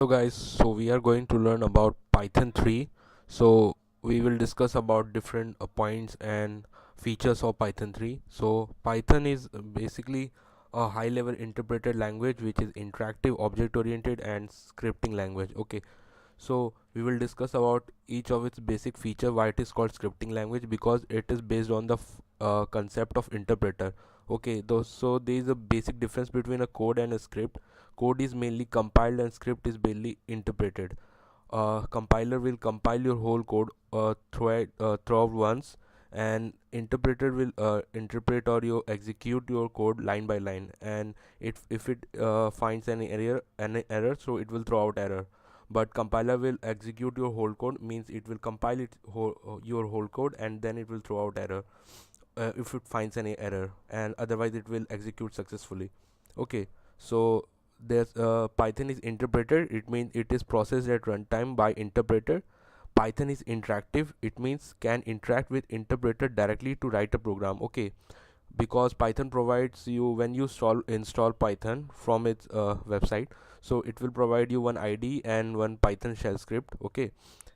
Hello guys, so we are going to learn about Python 3. So we will discuss about different points and features of Python 3. So Python is basically a high level interpreted language which is interactive, object oriented and scripting language. Okay, so we will discuss about each of its basic feature, why it is called scripting language, because it is based on the concept of interpreter. Okay, so there is a basic difference between a code and a script. Code is mainly compiled and script is mainly interpreted. Compiler will compile your whole code throughout once, and interpreter will interpret or you execute your code line by line, and if it finds any error, so it will throw out error. But compiler will execute your whole code, means it will compile your whole code, and then it will throw out error if it finds any error, and otherwise it will execute successfully. Okay, so there's Python is interpreter, it means it is processed at runtime by interpreter. Python is interactive, it means can interact with interpreter directly to write a program. Okay, because Python provides you, when you install Python from its website, so it will provide you one ID and one Python shell script. Okay,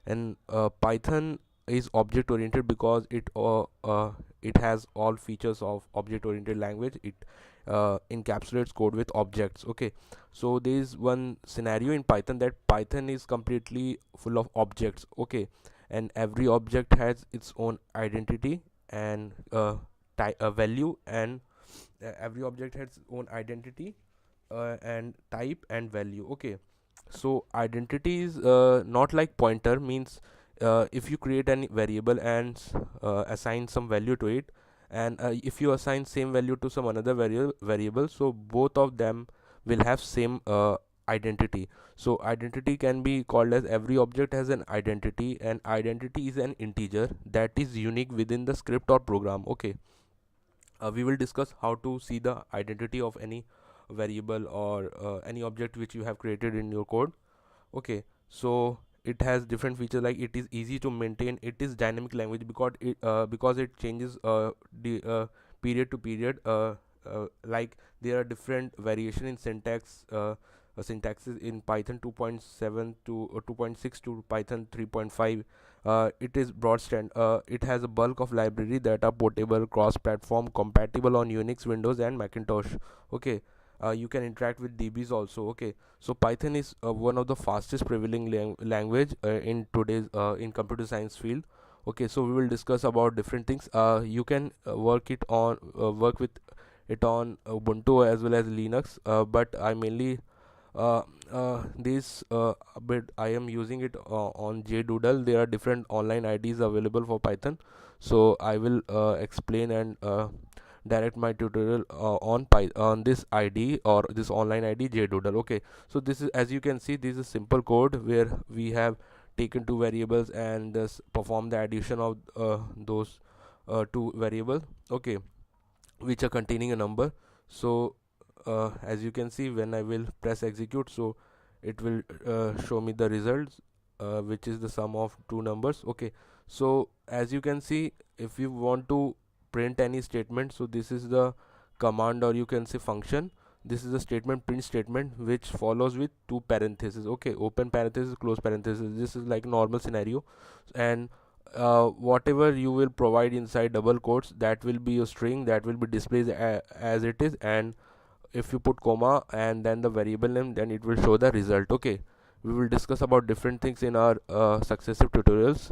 and Python is object oriented because it has all features of object oriented language. It encapsulates code with objects. Okay, so there is one scenario in Python that Python is completely full of objects. Okay, and every object has its own identity and a value, and every object has its own identity and type and value. Okay, so identity is not like pointer, means if you create any variable and assign some value to it, and if you assign same value to some another variable, so both of them will have same identity. So identity can be called as every object has an identity, and identity is an integer that is unique within the script or program. Okay, we will discuss how to see the identity of any variable or any object which you have created in your code. Okay, so it has different features, like it is easy to maintain, it is dynamic language because it changes period to period, like there are different variation in syntaxes in Python 2.7 to 2.6 to Python 3.5. It is it has a bulk of library that are portable, cross platform, compatible on Unix, Windows and Macintosh. Okay, you can interact with DBs also. Okay, so Python is one of the fastest prevailing language in today's in computer science field. Okay, so we will discuss about different things. You can work with it on Ubuntu as well as Linux, but I mainly this bit I am using it on JDoodle. There are different online IDs available for Python, so I will explain and direct my tutorial on this ID or this online ID JDoodle. Okay, so this is, as you can see, this is simple code where we have taken two variables and thus perform the addition of those two variables. Okay, which are containing a number. So as you can see, when I will press execute, so it will show me the results, which is the sum of two numbers. Okay, so as you can see, if you want to print any statement, so this is the command, or you can say function. This is the statement, print statement, which follows with two parentheses. Okay, open parenthesis, close parenthesis. This is like normal scenario, and whatever you will provide inside double quotes, that will be a string that will be displayed as it is, and if you put comma and then the variable name, then it will show the result. Okay, we will discuss about different things in our successive tutorials.